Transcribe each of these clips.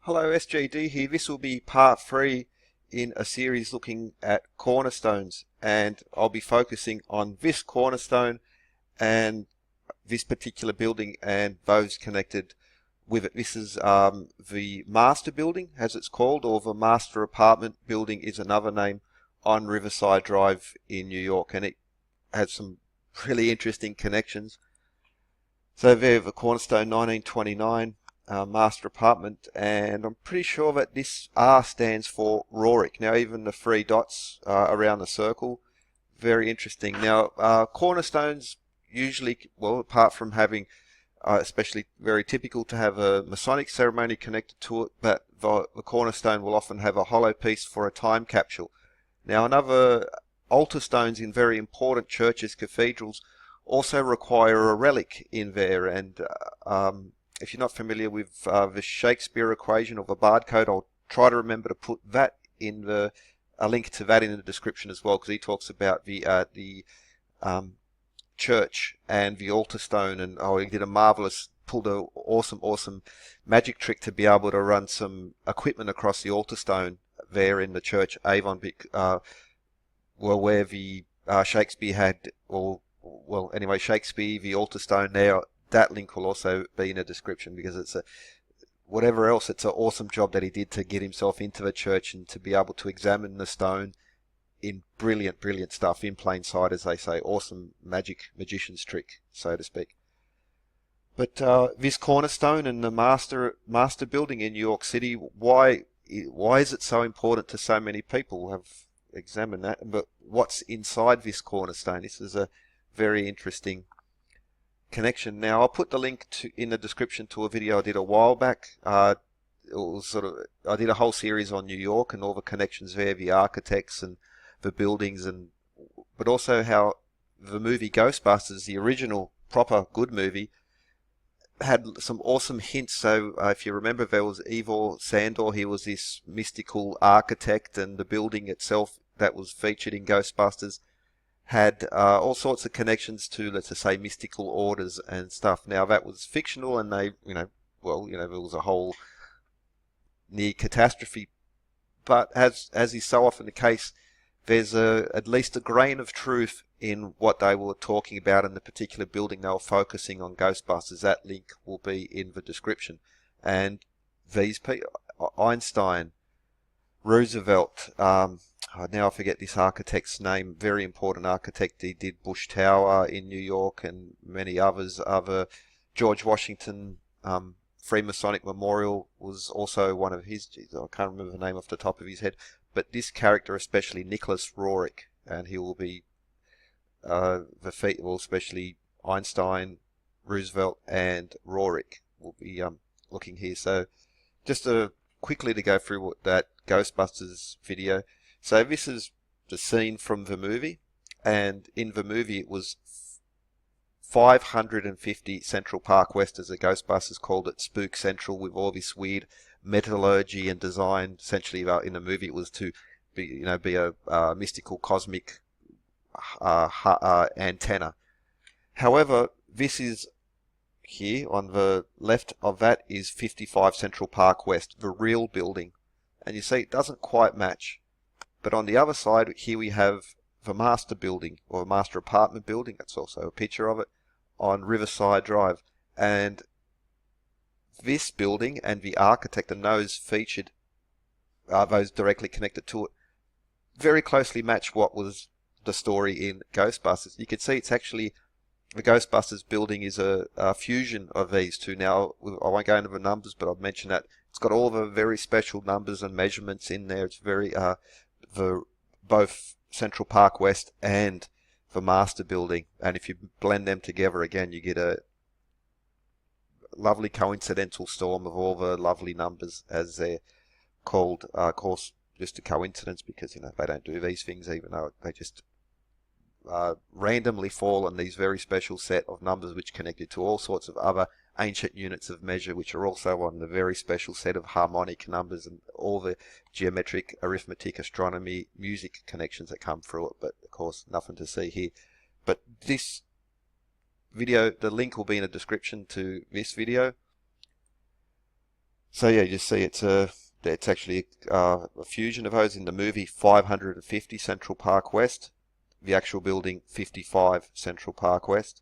Hello, SJD here. This will be part 3 in a series looking at cornerstones, and I'll be focusing on this cornerstone and this particular building and those connected with it. This is the master building, as it's called, or the master apartment building is another name, on Riverside Drive in New York, and it has some really interesting connections. So there, the cornerstone 1929. Master apartment, and I'm pretty sure that this R stands for Roerich. Now, even the three dots around the circle, very interesting. Now, cornerstones usually, well, apart from having, especially very typical to have a Masonic ceremony connected to it, but the cornerstone will often have a hollow piece for a time capsule. Now, another altar stones in very important churches, cathedrals, also require a relic in there, and if you're not familiar with the Shakespeare equation or the barcode, I'll try to remember to put that in a link to that in the description as well, because he talks about the church and the altar stone, and he did pulled an awesome magic trick to be able to run some equipment across the altar stone there in the church Avon, where the Shakespeare had, Shakespeare, the altar stone there. That link will also be in the description, because it's whatever else, it's an awesome job that he did to get himself into the church and to be able to examine the stone in brilliant stuff in plain sight, as they say. Awesome magician's trick, so to speak. But this cornerstone and the master building in New York City, why is it so important to so many people? Have examined that, but what's inside this cornerstone? This is a very interesting connection. Now, I'll put the link in the description to a video I did a while back. I did a whole series on New York and all the connections there, the architects and the buildings, but also how the movie Ghostbusters, the original proper good movie, had some awesome hints. So if you remember, there was Ivor Sandor. He was this mystical architect, and the building itself that was featured in Ghostbusters had all sorts of connections to, let's just say, mystical orders and stuff. Now, that was fictional, and there was a whole near catastrophe. But as is so often the case, there's at least a grain of truth in what they were talking about in the particular building they were focusing on Ghostbusters. That link will be in the description. And these people, Einstein, Roosevelt, now I forget this architect's name, very important architect. He did Bush Tower in New York and many others. George Washington, Freemasonic Memorial was also one of his. I can't remember the name off the top of his head. But this character, especially Nicholas Roerich, and he will be especially Einstein, Roosevelt, and Roerich will be looking here. So just quickly to go through that Ghostbusters video. So this is the scene from the movie, and in the movie it was 550 Central Park West, as the Ghostbusters called it, Spook Central, with all this weird metallurgy and design. Essentially, in the movie it was to be a mystical cosmic antenna. However, this is here on the left of that is 55 Central Park West, the real building, and you see it doesn't quite match. But on the other side, here we have the master building, or master apartment building. That's also a picture of it on Riverside Drive. And this building and the architect and those featured, those directly connected to it, very closely match what was the story in Ghostbusters. You can see it's actually, the Ghostbusters building is a fusion of these two. Now, I won't go into the numbers, but I've mentioned that it's got all the very special numbers and measurements in there. It's very both Central Park West and the master building, and if you blend them together again, you get a lovely coincidental storm of all the lovely numbers, as they're called. Of course, just a coincidence, because they don't do these things, even though they just randomly fall on these very special set of numbers, which connected to all sorts of other ancient units of measure, which are also on the very special set of harmonic numbers and all the geometric, arithmetic, astronomy, music connections that come through it. But of course, nothing to see here. But this video, the link will be in the description to this video. So yeah, you see it's actually a fusion of those. In the movie 550 Central Park West, the actual building 55 Central Park West.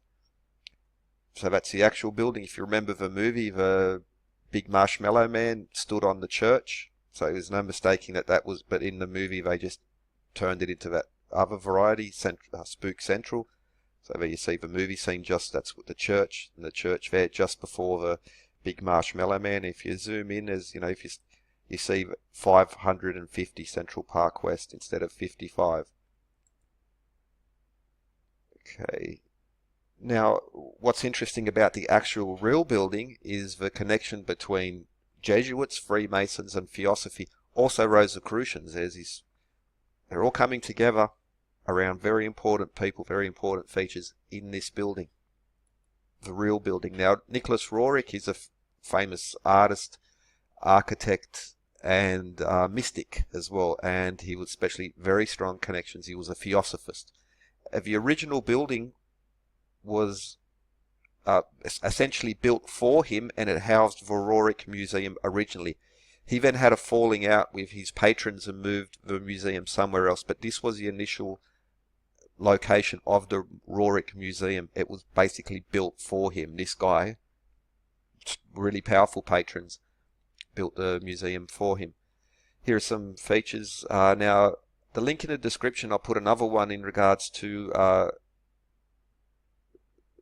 So that's the actual building. If you remember the movie, the big marshmallow man stood on the church. So there's no mistaking that was, but in the movie they just turned it into that other variety, Spook Central. So there you see the movie scene, that's what the church, and the church there just before the big marshmallow man. If you zoom in, as you know, if you see 550 Central Park West instead of 55. Okay. Now, what's interesting about the actual real building is the connection between Jesuits, Freemasons, and Theosophy. Also Rosicrucians. They're all coming together around very important people, very important features in this building, the real building. Now, Nicholas Roerich is a famous artist, architect, and mystic as well, and he was especially very strong connections. He was a theosophist. The original building was essentially built for him, and it housed the Roerich Museum originally. He then had a falling out with his patrons and moved the museum somewhere else, but this was the initial location of the Roerich Museum. It was basically built for him. This guy, really powerful patrons, built the museum for him. Here are some features. Now, the link in the description, I'll put another one in regards to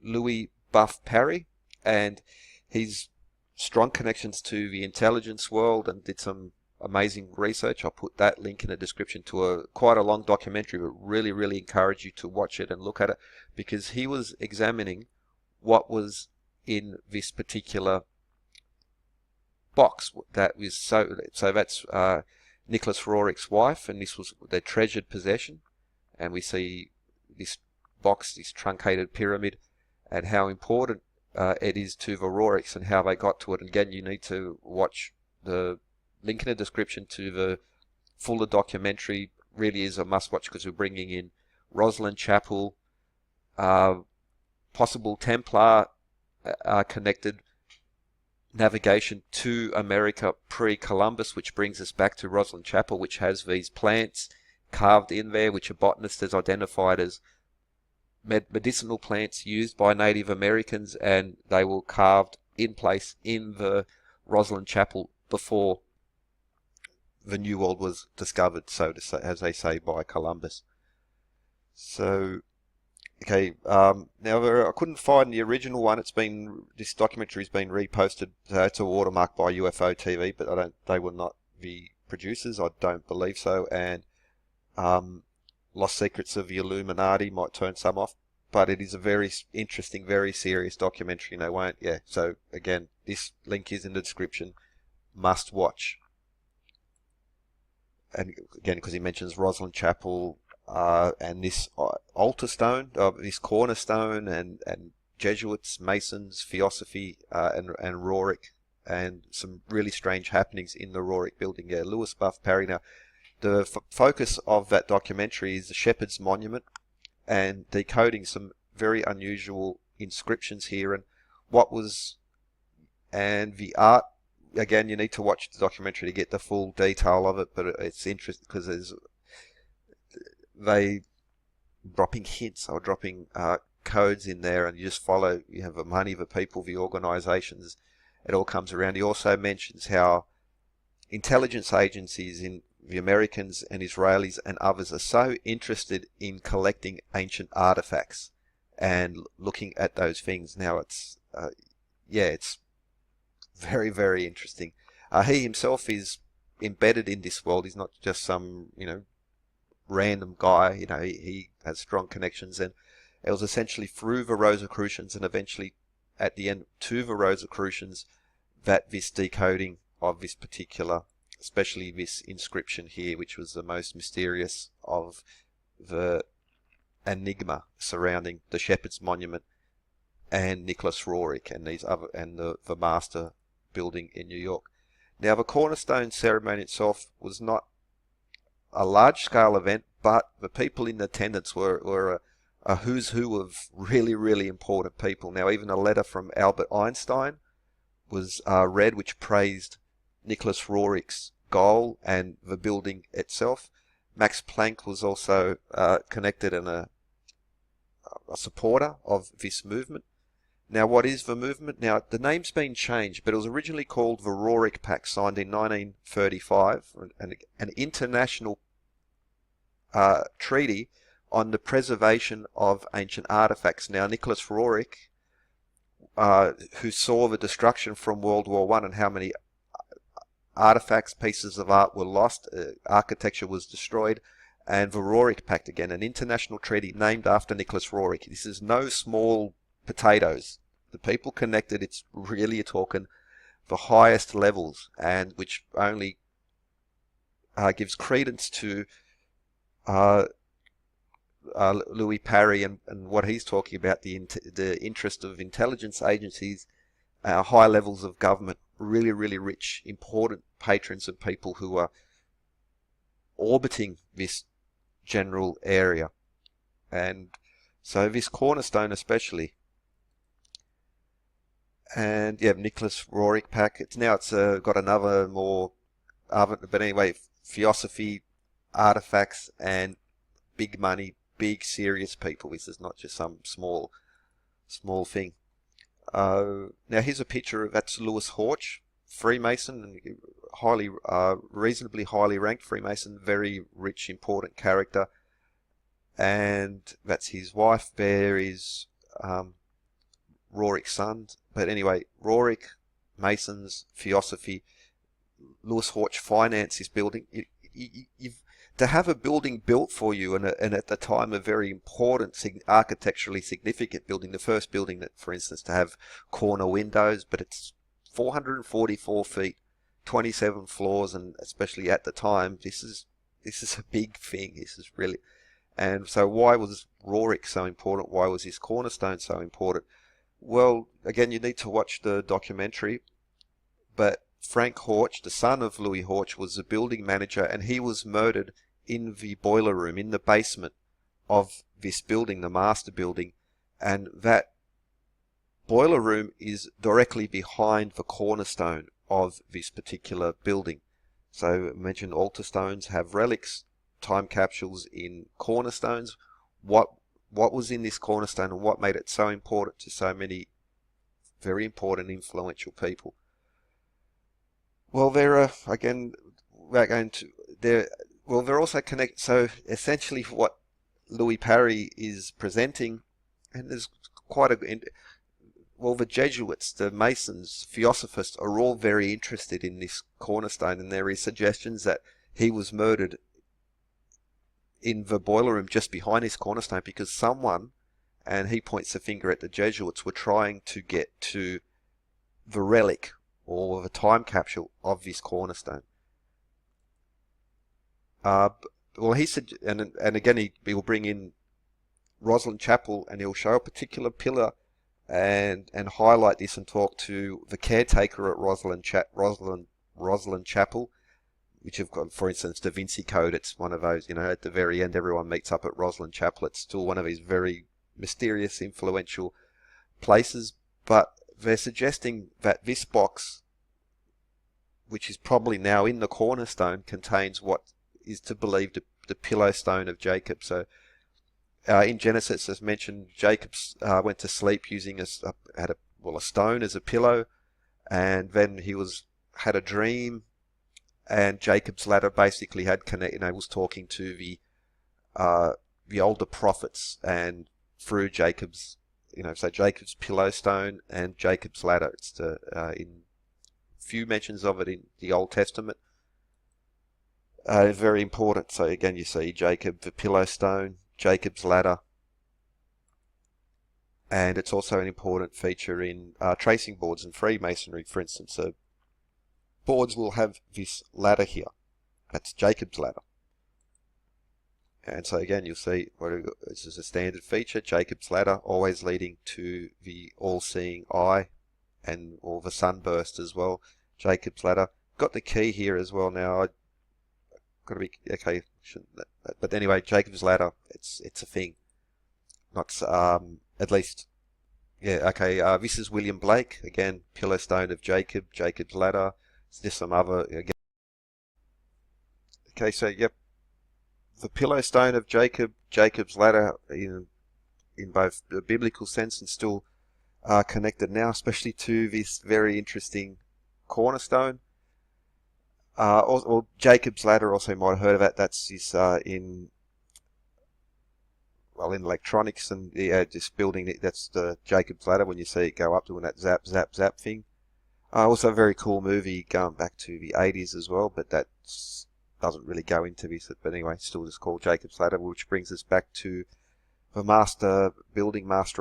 Louis Parry, and his strong connections to the intelligence world, and did some amazing research. I'll put that link in the description to quite a long documentary, but really encourage you to watch it and look at it, because he was examining what was in this particular box. That was so that's Nicholas Roerich's wife, and this was their treasured possession. And we see this box, this truncated pyramid, and how important it is to the Roerichs and how they got to it. And again, you need to watch the link in the description to the fuller documentary. Really is a must-watch, because we're bringing in Rosslyn Chapel, possible Templar connected navigation to America pre-Columbus, which brings us back to Rosslyn Chapel, which has these plants carved in there, which a botanist has identified as medicinal plants used by Native Americans, and they were carved in place in the Rosslyn Chapel before the New World was discovered, so to say, as they say, by Columbus. So, okay, now I couldn't find the original one. This documentary's been reposted. It's a watermark by UFO TV, but they were not the producers. I don't believe so. And Lost Secrets of the Illuminati might turn some off, but it is a very interesting, very serious documentary, and they won't. Yeah. So again, this link is in the description. Must watch. And again, because he mentions Rosslyn Chapel and this altar stone, this cornerstone, and Jesuits, Masons, Theosophy, and Roerich, and some really strange happenings in the Roerich building. Yeah, Louis Parry. Now, the focus of that documentary is the Shepherd's Monument, and decoding some very unusual inscriptions here, and the art. Again, you need to watch the documentary to get the full detail of it, but it's interesting because they dropping hints or dropping codes in there, and you just follow. You have the money, the people, the organisations. It all comes around. He also mentions how intelligence agencies in the Americans and Israelis and others are so interested in collecting ancient artifacts and looking at those things. Now it's very interesting. He himself is embedded in this world. He's not just some random guy. He has strong connections, and it was essentially through the Rosicrucians and eventually at the end to the Rosicrucians that this decoding of this particular, especially this inscription here, which was the most mysterious of the enigma surrounding the Shepherd's Monument and Nicholas Roerich and the Master building in New York. Now, the Cornerstone ceremony itself was not a large-scale event, but the people in attendance were a who's who of really important people. Now, even a letter from Albert Einstein was read, which praised Nicholas Roerich's goal and the building itself. Max Planck was also connected and a supporter of this movement. Now, what is the movement? Now, the name's been changed, but it was originally called the Roerich Pact, signed in 1935, an international treaty on the preservation of ancient artifacts. Now, Nicholas Roerich, who saw the destruction from World War I and how many artifacts, pieces of art were lost, architecture was destroyed, and the Roerich Pact, again, an international treaty named after Nicholas Roerich. This is no small potatoes. The people connected, it's really talking the highest levels, and which only gives credence to Louis Parry and what he's talking about, the interest of intelligence agencies, high levels of government, really, really rich, important patrons of people who are orbiting this general area. And so this cornerstone especially, and yeah, Nicholas Roerich Pack, it's got another more, but anyway, Theosophy, artifacts, and big money, big serious people. This is not just some small thing. Now here's a picture that's Louis Horch, Freemason, highly, reasonably highly ranked Freemason, very rich, important character, and that's his wife. There is Roerich's son. But anyway, Roerich, Masons, Theosophy, Louis Horch finance this building. To have a building built for you, and at the time a very important, architecturally significant building, the first building that, for instance, to have corner windows, but it's 444 feet, 27 floors, and especially at the time, this is a big thing. This is really, and so why was Roerich so important? Why was his cornerstone so important? Well, again, you need to watch the documentary, but Frank Horch, the son of Louis Horch, was the building manager, and he was murdered in the boiler room, in the basement of this building, the master building, and that boiler room is directly behind the cornerstone of this particular building. So I mentioned altar stones have relics, time capsules in cornerstones. What was in this cornerstone and what made it so important to so many very important, influential people? Well, they're also connected. So essentially what Louis Parry is presenting, and there's the Jesuits, the Masons, Theosophists are all very interested in this cornerstone, and there is suggestions that he was murdered in the boiler room just behind his cornerstone because someone, and he points the finger at the Jesuits, were trying to get to the relic or the time capsule of this cornerstone. He said, and again he will bring in Rosslyn Chapel, and he'll show a particular pillar and highlight this and talk to the caretaker at Rosslyn Chapel, which have got, for instance, Da Vinci Code. It's one of those, at the very end everyone meets up at Rosslyn Chapel. It's still one of these very mysterious, influential places, but they're suggesting that this box, which is probably now in the cornerstone, contains what is to believe the pillow stone of Jacob. So in Genesis, as mentioned, Jacob went to sleep using a stone as a pillow, and then he had a dream, and Jacob's ladder basically was talking to the older prophets, and through Jacob's, so Jacob's pillow stone and Jacob's ladder. It's in few mentions of it in the Old Testament. Very important. So again, you see Jacob, the pillow stone, Jacob's ladder, and it's also an important feature in tracing boards and Freemasonry, for instance. So boards will have this ladder here. That's Jacob's ladder. And so again, you'll see this is a standard feature, Jacob's ladder, always leading to the all-seeing eye, and or the sunburst as well. Jacob's ladder. Got the key here as well now. I've got to be okay. But anyway, Jacob's ladder. It's a thing. Not at least. Yeah. Okay. This is William Blake again. Pillar stone of Jacob. Jacob's ladder. It's just some other again. Okay, so yep, the pillow stone of Jacob, Jacob's ladder in both the biblical sense and still connected now, especially to this very interesting cornerstone. Or Jacob's ladder, also you might have heard of that. That's this in electronics and just building it. That's the Jacob's ladder when you see it go up doing that zap zap zap thing. Also a very cool movie going back to the 80s as well, but that doesn't really go into this. But anyway, still just called Jacob's ladder, which brings us back to the master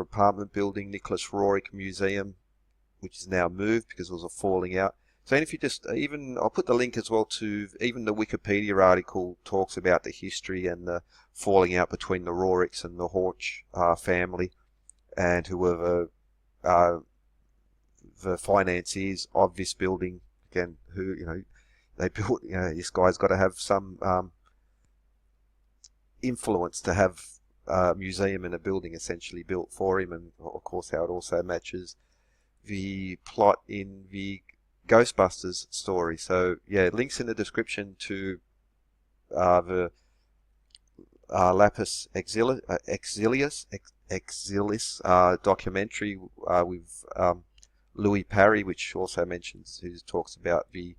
apartment building, Nicholas Roerich Museum, which is now moved because it was a falling out. So if you just, I'll put the link as well to, even the Wikipedia article talks about the history and the falling out between the Roerichs and the Horch family, and who were the financiers of this building. Again, who, they built, this guy's got to have some influence to have a museum and a building essentially built for him, and of course how it also matches the plot in the Ghostbusters story. So yeah, links in the description to the LAPIS EXILLIS documentary with Louis Parry, which also mentions, who talks about the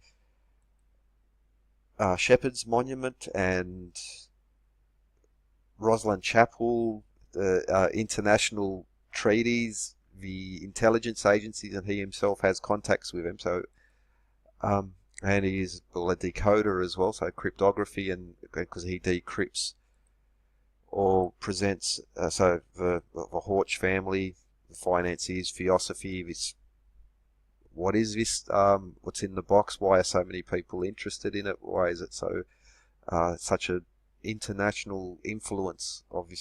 Shepherd's Monument and Rosslyn Chapel, the international treaties, the intelligence agencies, and he himself has contacts with him. So, and he is a decoder as well, so cryptography, and because he decrypts or presents. So the Horch family, the financiers, Theosophy. What is this? What's in the box? Why are so many people interested in it? Why is it so such an international influence of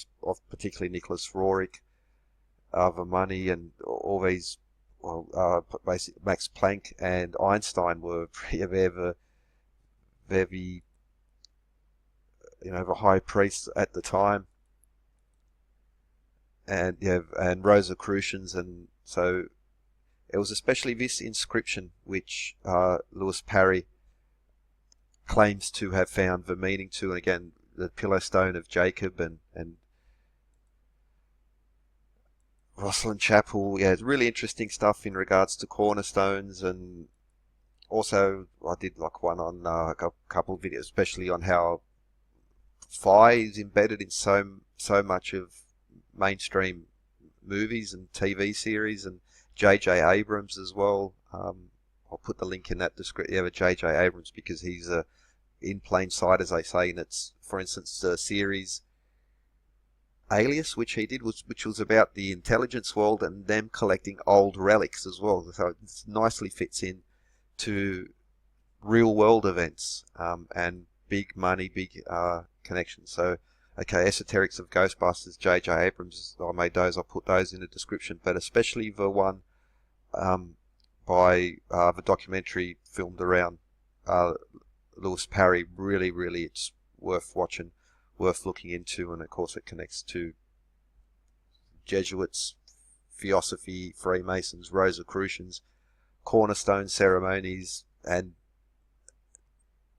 particularly Nicholas Roerich, the money and all these? Basically Max Planck and Einstein were the the high priests at the time, and and Rosicrucians, and so it was especially this inscription which Louis Parry claims to have found the meaning to, and again the pillow stone of Jacob and Rosslyn Chapel. Yeah, it's really interesting stuff in regards to cornerstones, and also I did like one on a couple of videos, especially on how phi is embedded in so much of mainstream movies and TV series, and J.J. Abrams as well. I'll put the link in that description. Yeah, J.J. Abrams, because he's in plain sight, as they say, and it's, for instance, the series Alias, which he did, which was about the intelligence world and them collecting old relics as well. So it nicely fits in to real world events and big money, big connections. So, okay, Esoterics of Ghostbusters, J.J. Abrams, I made those. I'll put those in the description, but especially the one by the documentary filmed around Louis Parry. Really, really, it's worth watching, worth looking into, and of course it connects to Jesuits, Theosophy, Freemasons, Rosicrucians, Cornerstone ceremonies, and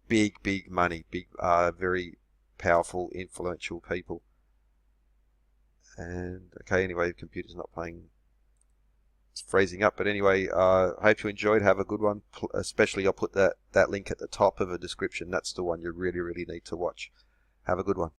big money, very powerful, influential people. And okay, anyway, the computer's not playing. It's freezing up, but anyway, hope you enjoyed. Have a good one. Especially, I'll put that link at the top of the description. That's the one you really need to watch. Have a good one.